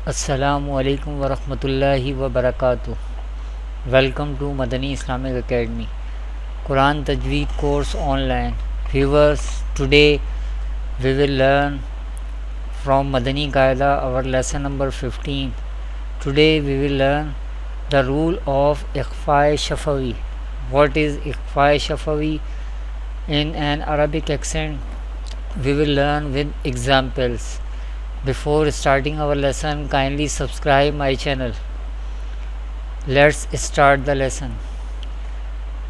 Assalamu alaikum wa rahmatullahi wa barakatuh. Welcome to Madani Islamic Academy Quran Tajweed course online. Viewers, today we will learn from Madani Qaida our lesson number 15. Today we will learn the rule of Ikhfa Shafawi. What is Ikhfa Shafawi in an Arabic accent? We will learn with examples. Before starting our lesson, kindly subscribe my channel. Let's start the lesson.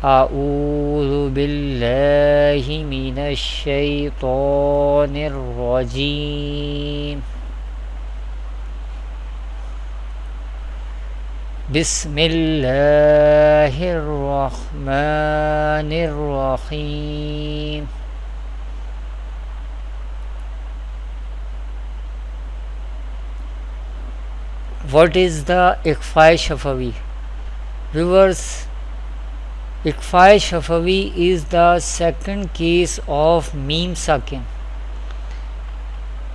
أعوذ بالله من الشيطان الرجيم بسم الله الرحمن الرحيم What is the Ikhfa Shafawi? Viewers, Ikhfa Shafawi is the second case of Mim Sakin.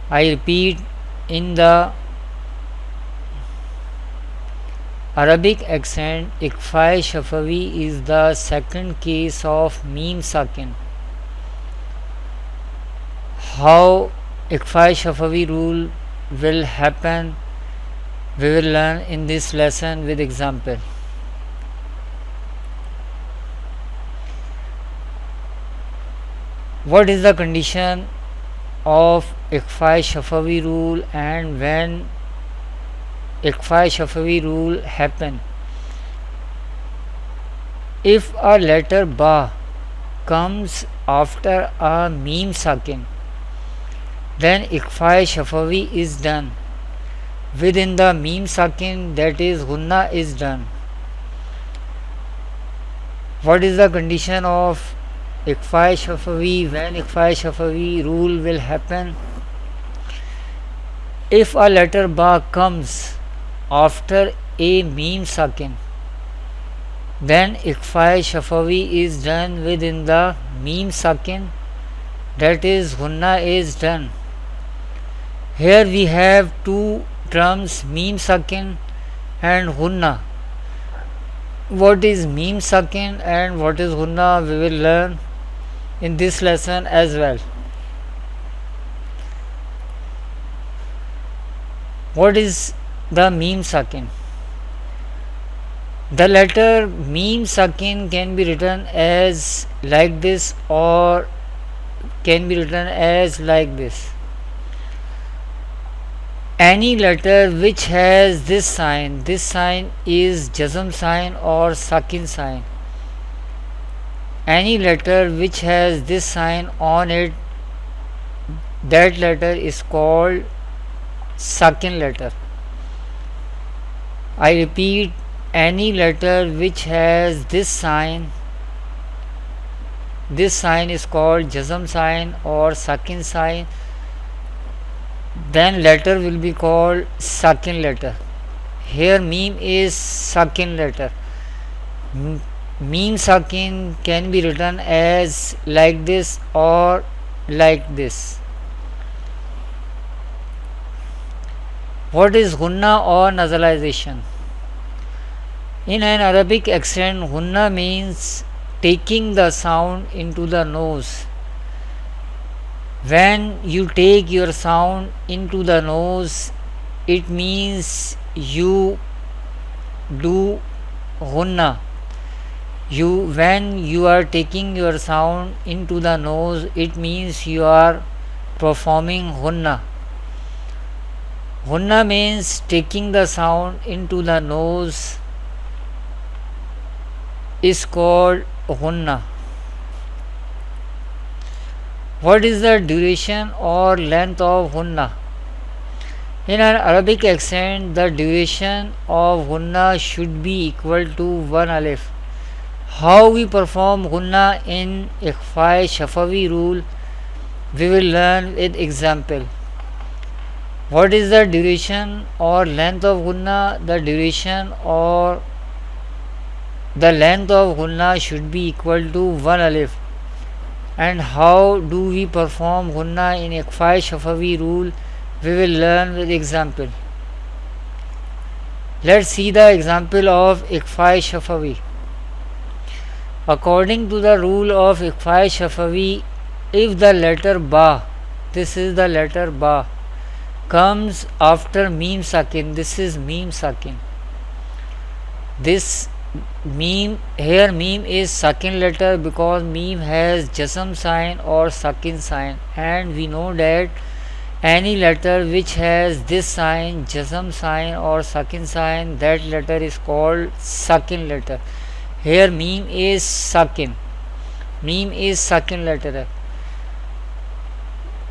I repeat, in the Arabic accent, Ikhfa Shafawi is the second case of Mim Sakin. How Ikhfa Shafawi rule will happen, we will learn in this lesson with example. What is the condition of Ikhfa Shafawi rule and when Ikhfa Shafawi rule happen? If a letter Ba comes after a Mim Sakin, then Ikhfa Shafawi is done. Within the Mim Sakin, that is Gunna, is done. What is the condition of Ikhfa Shafawi when Ikhfa Shafawi rule will happen? If a letter Ba comes after a Mim Sakin, then Ikhfa Shafawi is done within the Mim Sakin, that is Gunna, is done. Here we have two terms, Mim Sakin and Gunna. What is Mim Sakin and what is Gunna, we will learn in this lesson as well. What is the Mim Sakin? The letter Mim Sakin can be written as like this or can be written as like this. Any letter which has this sign is Jazm sign or Sakin sign. Any letter which has this sign on it, that letter is called Sakin letter. I repeat, any letter which has this sign is called Jazm sign or Sakin sign, then letter will be called Sakin letter. Here Mim is Sakin letter. Mim Sakin can be written as like this or like this. What is Gunna or nasalization? In an Arabic accent, Gunna means taking the sound into the nose. When you take your sound into the nose, it means you do Gunna. When you are taking your sound into the nose, it means you are performing Gunna. Gunna means taking the sound into the nose is called Gunna. What is the duration or length of Gunna? In an Arabic accent, the duration of Gunna should be equal to 1 alif. How we perform Gunna in Ikhfa Shafawi rule, we will learn with example. What is the duration or length of Gunna? The duration or the length of Gunna should be equal to 1 alif. And how do we perform Gunna in Ikhfa Shafawi rule? We will learn with example. Let's see the example of Ikhfa Shafawi. According to the rule of Ikhfa Shafawi, if the letter ba, this is the letter ba, comes after Mim Sakin, this is Mim Sakin. This Mim, here Mim is Sakin letter because Mim has Jasm sign or Sakin sign, and we know that any letter which has this sign, Jasm sign or Sakin sign, that letter is called Sakin letter. Here Mim is Sakin. Mim is Sakin letter.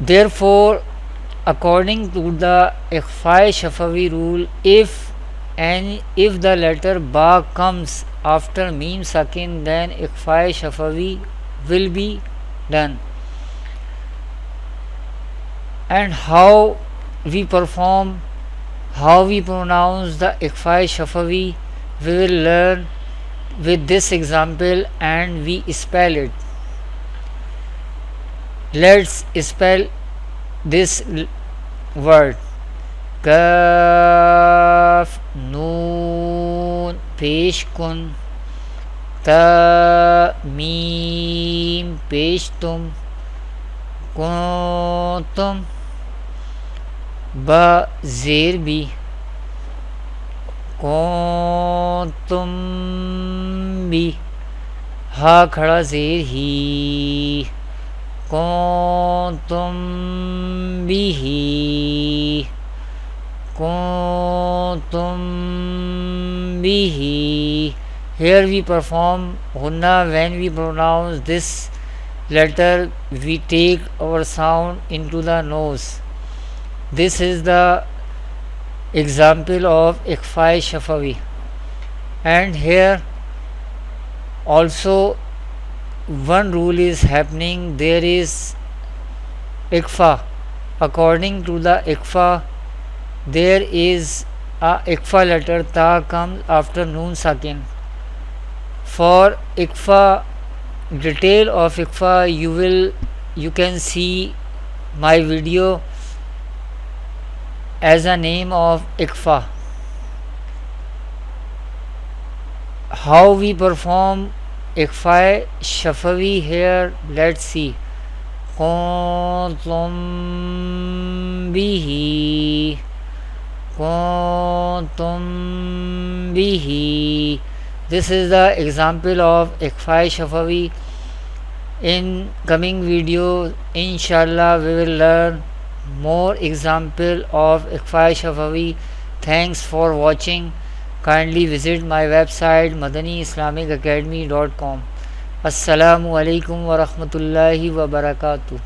Therefore, according to the Ikhfa Shafawi rule, if the letter ba comes after Mim Sakin, then Ikhfa Shafawi will be done. And how we perform, how we pronounce the Ikhfa Shafawi, we will learn with this example, and we spell it. Let's spell this word. Kaf Noon Pesh Kun, Ta Mim Pesh Tum, Kuntum, Ba Zer Bi, Kuntum Bi, Ha Khada Zer Hi, Kuntum Bihi, Kuntum Bihi. Here we perform Hunna. When we pronounce this letter, we take our sound into the nose. This is the example of Ikhfa Shafawi. And here also one rule is happening. There is Ikhfa. According to the Ikhfa, there is a Ikhfa letter ta comes after Noon Sakin. For Ikhfa, detail of Ikhfa, you can see my video as a name of Ikhfa. How we perform Ikhfa Shafawi here, let's see. Kuntum Bihi, Kuntum Bihi. This is the example of Ikhfa Shafawi. In coming video, inshallah, we will learn more example of Ikhfa Shafawi. Thanks for watching. Kindly visit my website madaniislamicacademy.com. Assalamu alaikum wa rahmatullahi wa barakatuh.